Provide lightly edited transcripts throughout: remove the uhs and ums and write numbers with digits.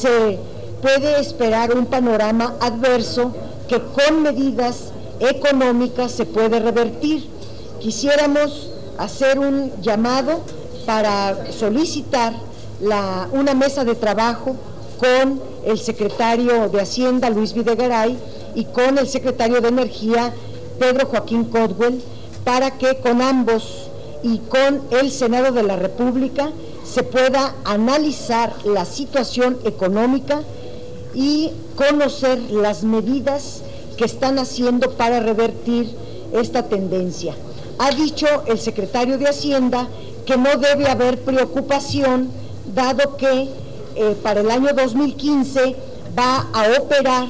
se puede esperar un panorama adverso que con medidas económicas se puede revertir. Quisiéramos hacer un llamado para solicitar una mesa de trabajo con el secretario de Hacienda, Luis Videgaray, y con el secretario de Energía, Pedro Joaquín Codwell, para que con ambos y con el Senado de la República se pueda analizar la situación económica y conocer las medidas que están haciendo para revertir esta tendencia. Ha dicho el secretario de Hacienda que no debe haber preocupación, dado que para el año 2015 va a operar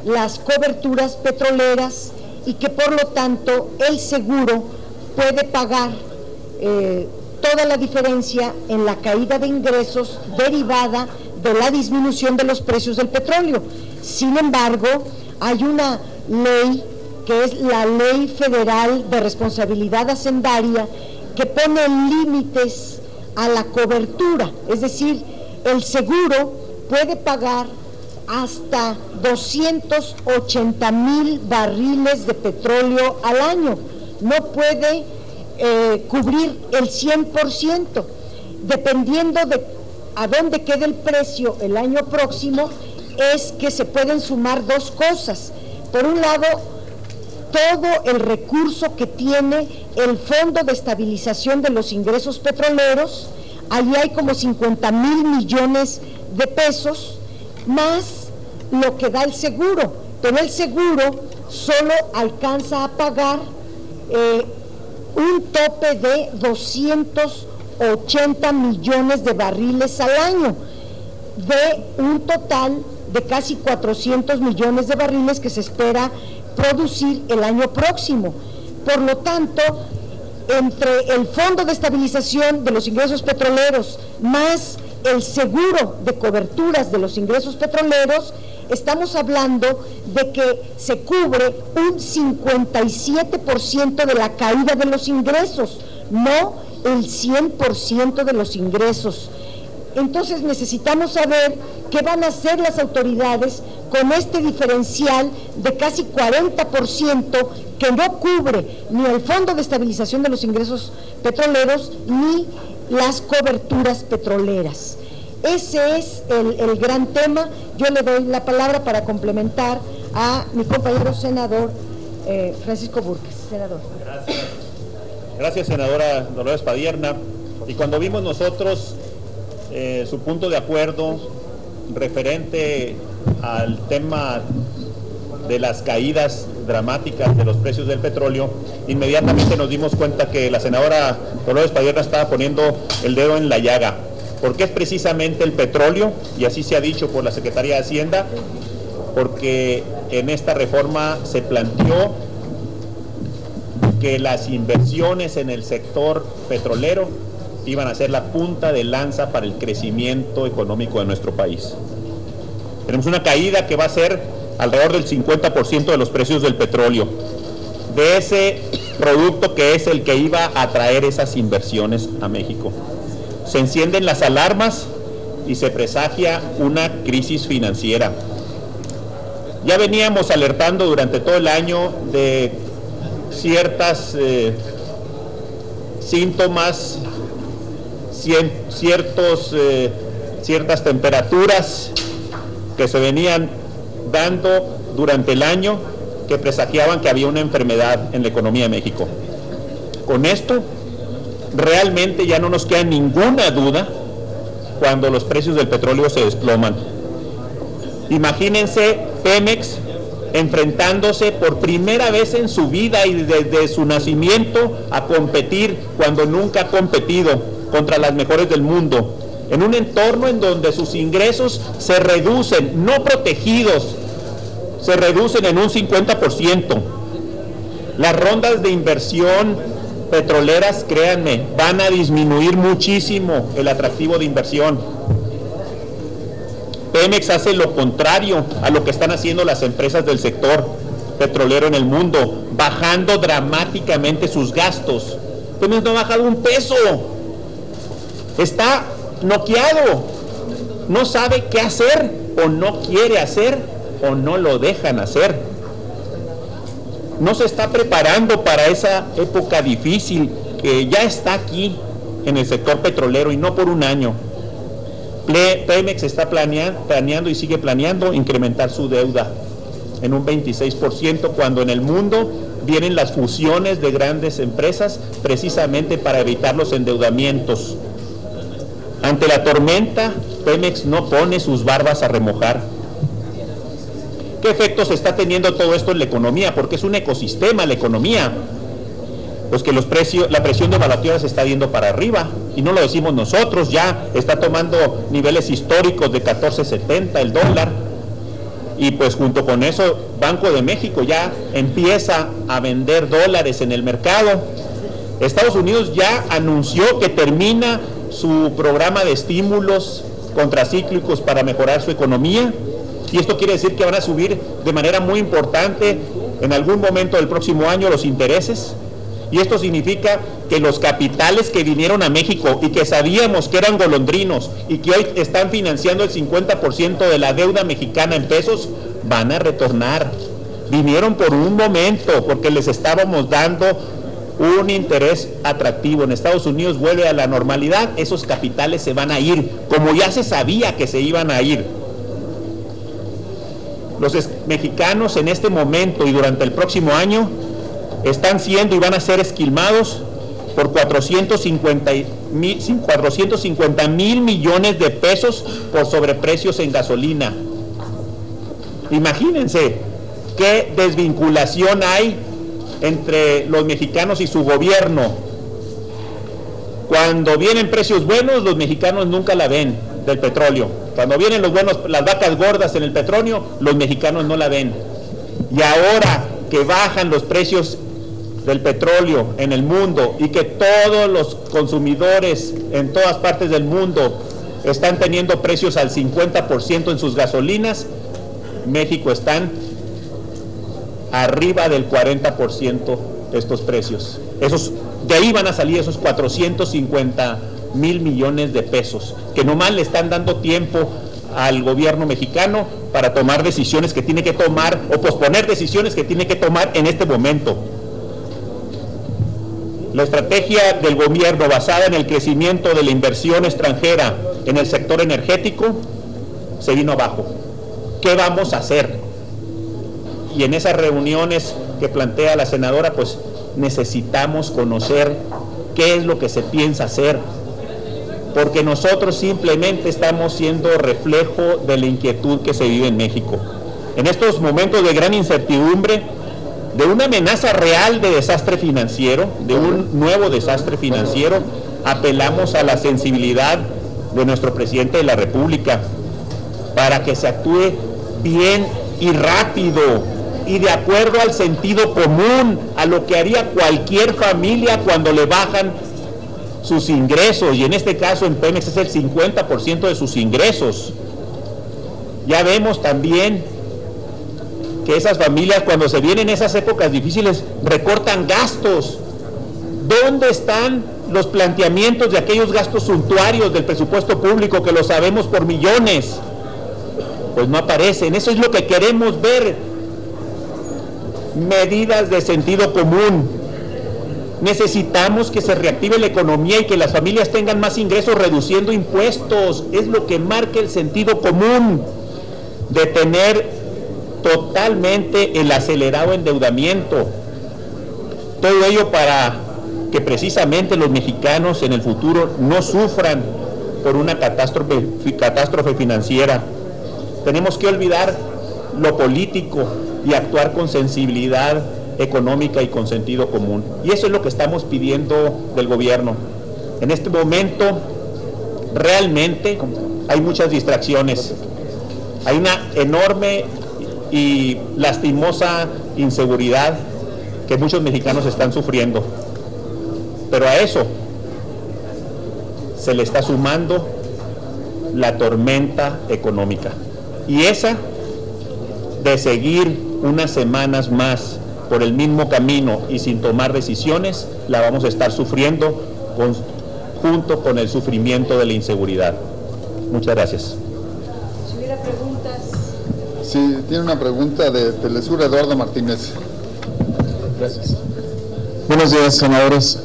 las coberturas petroleras y que por lo tanto el seguro puede pagar toda la diferencia en la caída de ingresos derivada de la disminución de los precios del petróleo. Sin embargo, hay una ley que es la Ley Federal de Responsabilidad Hacendaria que pone límites a la cobertura, es decir, el seguro puede pagar hasta 280,000 barriles de petróleo al año, no puede cubrir el 100%, dependiendo de a dónde quede el precio el año próximo, es que se pueden sumar dos cosas. Por un lado, todo el recurso que tiene el Fondo de Estabilización de los Ingresos Petroleros, allí hay como 50,000 millones de pesos, más lo que da el seguro, pero el seguro solo alcanza a pagar un tope de 280 millones de barriles al año, de un total de casi 400 millones de barriles que se espera producir el año próximo. Por lo tanto, entre el Fondo de Estabilización de los Ingresos Petroleros más el seguro de coberturas de los ingresos petroleros, estamos hablando de que se cubre un 57% de la caída de los ingresos, no el 100% de los ingresos. Entonces necesitamos saber qué van a hacer las autoridades con este diferencial de casi 40% que no cubre ni el Fondo de Estabilización de los Ingresos Petroleros ni las coberturas petroleras. Ese es el gran tema. Yo le doy la palabra para complementar a mi compañero senador Francisco Burques. Senador. Gracias, senadora Dolores Padierna. Y cuando vimos nosotros su punto de acuerdo referente al tema de las caídas dramáticas de los precios del petróleo, inmediatamente nos dimos cuenta que la senadora Dolores Padierna estaba poniendo el dedo en la llaga, porque es precisamente el petróleo, y así se ha dicho por la Secretaría de Hacienda, porque en esta reforma se planteó que las inversiones en el sector petrolero iban a ser la punta de lanza para el crecimiento económico de nuestro país. Tenemos una caída que va a ser alrededor del 50% de los precios del petróleo, de ese producto que es el que iba a traer esas inversiones a México. Se encienden las alarmas y se presagia una crisis financiera. Ya veníamos alertando durante todo el año de ciertas síntomas, ciertas temperaturas que se venían dando durante el año que presagiaban que había una enfermedad en la economía de México. Con esto, realmente ya no nos queda ninguna duda cuando los precios del petróleo se desploman. Imagínense Pemex enfrentándose por primera vez en su vida y desde su nacimiento a competir cuando nunca ha competido contra las mejores del mundo, en un entorno en donde sus ingresos se reducen, no protegidos, se reducen en un 50%. Las rondas de inversión petroleras, créanme, van a disminuir muchísimo el atractivo de inversión. Pemex hace lo contrario a lo que están haciendo las empresas del sector petrolero en el mundo, bajando dramáticamente sus gastos. Pemex no ha bajado un peso, está noqueado. no sabe qué hacer, o no quiere hacer, o no lo dejan hacer. No se está preparando para esa época difícil que ya está aquí en el sector petrolero, y no por un año. Pemex está planeando y sigue planeando incrementar su deuda en un 26%, cuando en el mundo vienen las fusiones de grandes empresas precisamente para evitar los endeudamientos. Ante la tormenta, Pemex no pone sus barbas a remojar. ¿Qué efectos está teniendo todo esto en la economía? Porque es un ecosistema la economía. Pues que la presión devaluativa se está yendo para arriba, y no lo decimos nosotros, ya está tomando niveles históricos de 14.70 el dólar, y pues junto con eso Banco de México ya empieza a vender dólares en el mercado. Estados Unidos ya anunció que termina su programa de estímulos contracíclicos para mejorar su economía, y esto quiere decir que van a subir de manera muy importante en algún momento del próximo año los intereses. Y esto significa que los capitales que vinieron a México y que sabíamos que eran golondrinos y que hoy están financiando el 50% de la deuda mexicana en pesos, van a retornar. Vinieron por un momento porque les estábamos dando un interés atractivo. En Estados Unidos vuelve a la normalidad, esos capitales se van a ir, como ya se sabía que se iban a ir. Los mexicanos en este momento y durante el próximo año están siendo y van a ser esquilmados por 450 mil millones de pesos por sobreprecios en gasolina. Imagínense qué desvinculación hay entre los mexicanos y su gobierno. Cuando vienen precios buenos, los mexicanos nunca la ven del petróleo. Cuando vienen las vacas gordas en el petróleo, los mexicanos no la ven. Y ahora que bajan los precios del petróleo en el mundo y que todos los consumidores en todas partes del mundo están teniendo precios al 50% en sus gasolinas, México están arriba del 40% de estos precios. De ahí van a salir esos 450 mil millones de pesos, que nomás le están dando tiempo al gobierno mexicano para tomar decisiones que tiene que tomar, o posponer decisiones que tiene que tomar en este momento. La estrategia del gobierno basada en el crecimiento de la inversión extranjera en el sector energético se vino abajo. ¿Qué vamos a hacer? Y en esas reuniones que plantea la senadora, pues necesitamos conocer qué es lo que se piensa hacer, porque nosotros simplemente estamos siendo reflejo de la inquietud que se vive en México. En estos momentos de gran incertidumbre, de una amenaza real de desastre financiero, de un nuevo desastre financiero, apelamos a la sensibilidad de nuestro presidente de la República para que se actúe bien y rápido y de acuerdo al sentido común, a lo que haría cualquier familia cuando le bajan sus ingresos, y en este caso en Pemex es el 50% de sus ingresos. Ya vemos también que esas familias, cuando se vienen esas épocas difíciles, recortan gastos. ¿Dónde están los planteamientos de aquellos gastos suntuarios del presupuesto público que lo sabemos por millones? Pues no aparecen. Eso es lo que queremos ver. Medidas de sentido común. Necesitamos que se reactive la economía y que las familias tengan más ingresos reduciendo impuestos. Es lo que marca el sentido común. Detener totalmente el acelerado endeudamiento. Todo ello para que precisamente los mexicanos en el futuro no sufran por una catástrofe financiera. Tenemos que olvidar lo político y actuar con sensibilidad económica y con sentido común. Y eso es lo que estamos pidiendo del gobierno. En este momento realmente hay muchas distracciones. Hay una enorme y lastimosa inseguridad que muchos mexicanos están sufriendo, pero a eso se le está sumando la tormenta económica, y esa de seguir unas semanas más por el mismo camino y sin tomar decisiones, la vamos a estar sufriendo junto con el sufrimiento de la inseguridad. Muchas gracias. ¿Tiene preguntas? Sí, tiene una pregunta de Telesur, Eduardo Martínez. Gracias. Buenos días, senadores.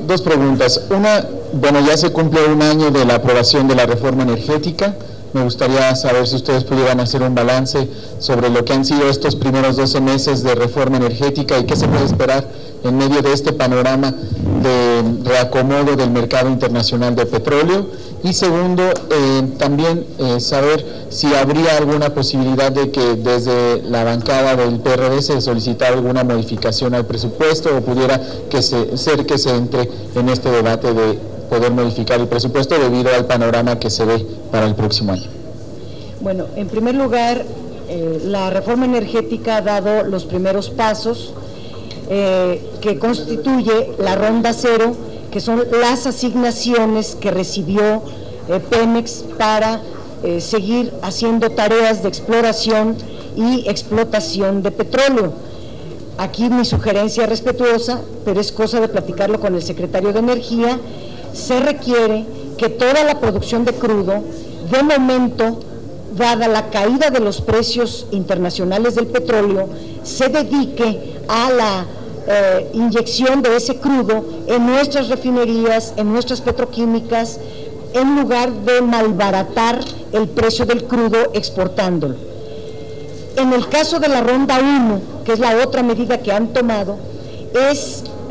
Dos preguntas. Una, bueno, ya se cumple un año de la aprobación de la reforma energética. Me gustaría saber si ustedes pudieran hacer un balance sobre lo que han sido estos primeros 12 meses de reforma energética y qué se puede esperar en medio de este panorama de reacomodo del mercado internacional de petróleo. Y segundo, también saber si habría alguna posibilidad de que desde la bancada del PRD se solicitara alguna modificación al presupuesto o pudiera ser que se entre en este debate de poder modificar el presupuesto debido al panorama que se ve para el próximo año. Bueno, en primer lugar, la reforma energética ha dado los primeros pasos que constituye la ronda cero, que son las asignaciones que recibió Pemex para seguir haciendo tareas de exploración y explotación de petróleo. Aquí mi sugerencia respetuosa, pero es cosa de platicarlo con el secretario de Energía. Se requiere que toda la producción de crudo, de momento, dada la caída de los precios internacionales del petróleo, se dedique a la inyección de ese crudo en nuestras refinerías, en nuestras petroquímicas, en lugar de malbaratar el precio del crudo exportándolo. En el caso de la ronda 1, que es la otra medida que han tomado,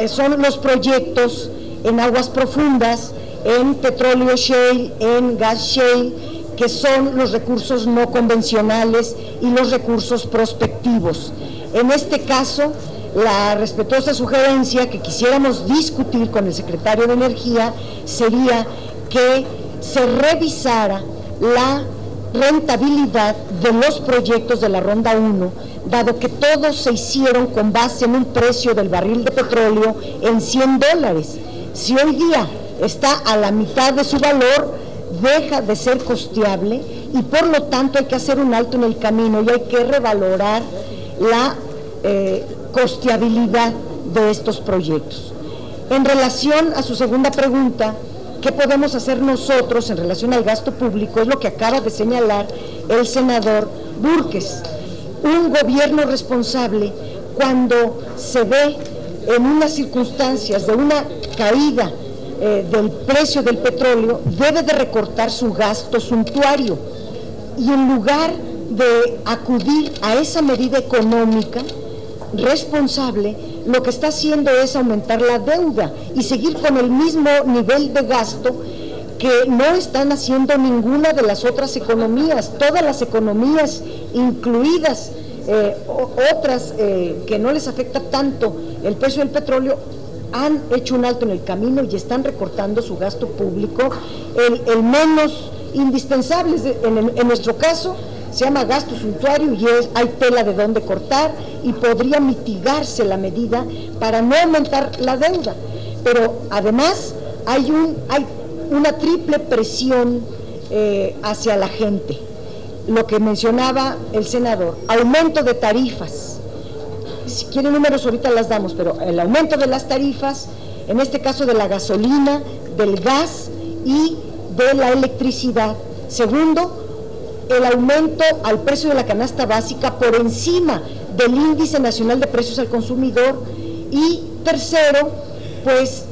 son los proyectos en aguas profundas, en petróleo shale, en gas shale, que son los recursos no convencionales y los recursos prospectivos. En este caso, la respetuosa sugerencia que quisiéramos discutir con el secretario de Energía sería que se revisara la rentabilidad de los proyectos de la ronda 1, dado que todos se hicieron con base en un precio del barril de petróleo en $100. Si hoy día está a la mitad de su valor, deja de ser costeable y por lo tanto hay que hacer un alto en el camino y hay que revalorar la costeabilidad de estos proyectos. En relación a su segunda pregunta, ¿qué podemos hacer nosotros en relación al gasto público? Es lo que acaba de señalar el senador Búrquez. Un gobierno responsable, cuando se ve en unas circunstancias de una caída del precio del petróleo, debe de recortar su gasto suntuario y en lugar de acudir a esa medida económica responsable, lo que está haciendo es aumentar la deuda y seguir con el mismo nivel de gasto que no están haciendo ninguna de las otras economías. Todas las economías, incluidas otras que no les afecta tanto el precio del petróleo, han hecho un alto en el camino y están recortando su gasto público, el menos indispensable. En nuestro caso se llama gasto suntuario y hay tela de dónde cortar y podría mitigarse la medida para no aumentar la deuda. Pero además hay una triple presión hacia la gente. Lo que mencionaba el senador, aumento de tarifas. Si quieren números ahorita las damos, pero el aumento de las tarifas, en este caso de la gasolina, del gas y de la electricidad. Segundo, el aumento al precio de la canasta básica por encima del índice nacional de precios al consumidor. Y tercero, pues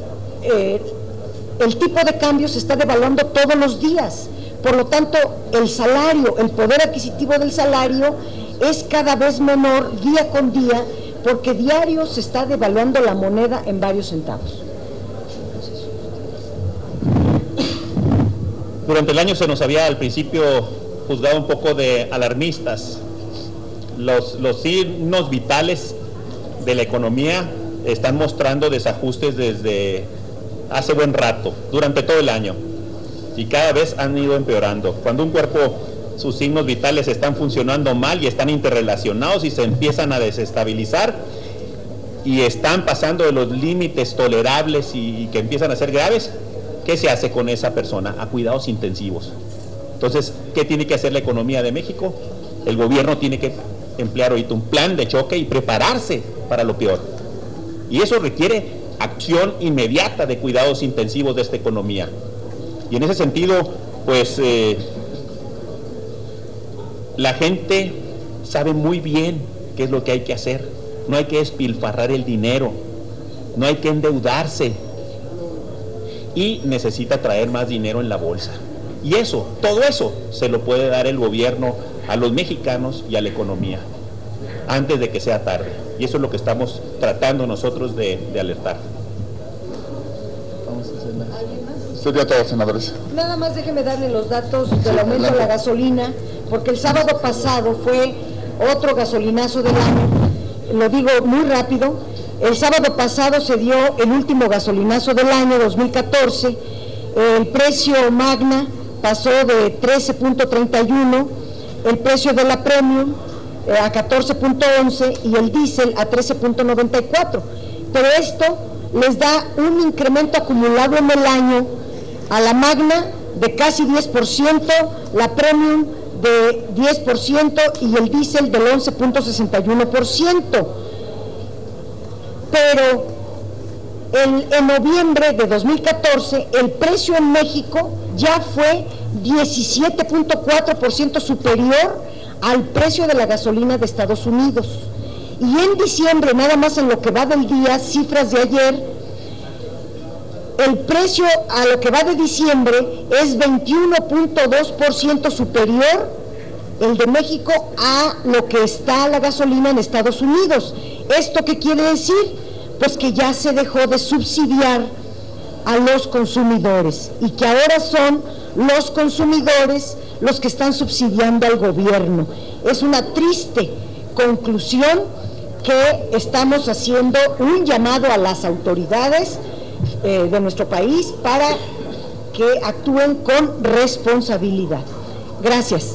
el tipo de cambio se está devaluando todos los días. Por lo tanto, el salario, el poder adquisitivo del salario es cada vez menor día con día, porque diario se está devaluando la moneda en varios centavos. Durante el año se nos había al principio juzgado un poco de alarmistas. Los signos vitales de la economía están mostrando desajustes desde hace buen rato, durante todo el año, y cada vez han ido empeorando. Cuando un cuerpo, sus signos vitales están funcionando mal y están interrelacionados y se empiezan a desestabilizar y están pasando de los límites tolerables y que empiezan a ser graves, ¿qué se hace con esa persona? A cuidados intensivos. Entonces, ¿qué tiene que hacer la economía de México? El gobierno tiene que emplear ahorita un plan de choque y prepararse para lo peor. Y eso requiere acción inmediata de cuidados intensivos de esta economía. Y en ese sentido, pues, La gente sabe muy bien qué es lo que hay que hacer. No hay que despilfarrar el dinero, no hay que endeudarse, y necesita traer más dinero en la bolsa. Y eso, todo eso, se lo puede dar el gobierno a los mexicanos y a la economía, antes de que sea tarde. Y eso es lo que estamos tratando nosotros de alertar. Sería todo, senadores. Nada más déjeme darle los datos del aumento de la gasolina, porque el sábado pasado fue otro gasolinazo del año. Lo digo muy rápido. El sábado pasado se dio el último gasolinazo del año 2014. El precio Magna pasó de 13.31, el precio de la Premium a 14.11 y el diésel a 13.94. Pero esto les da un incremento acumulado en el año a la Magna de casi 10%, la Premium de 10% y el diésel del 11.61%. Pero en noviembre de 2014 el precio en México ya fue 17.4% superior al precio de la gasolina de Estados Unidos. Y en diciembre, nada más en lo que va del día, cifras de ayer, el precio a lo que va de diciembre es 21.2% superior el de México a lo que está la gasolina en Estados Unidos. ¿Esto qué quiere decir? Pues que ya se dejó de subsidiar a los consumidores y que ahora son los consumidores los que están subsidiando al gobierno. Es una triste conclusión que estamos haciendo un llamado a las autoridades de nuestro país para que actúen con responsabilidad. Gracias.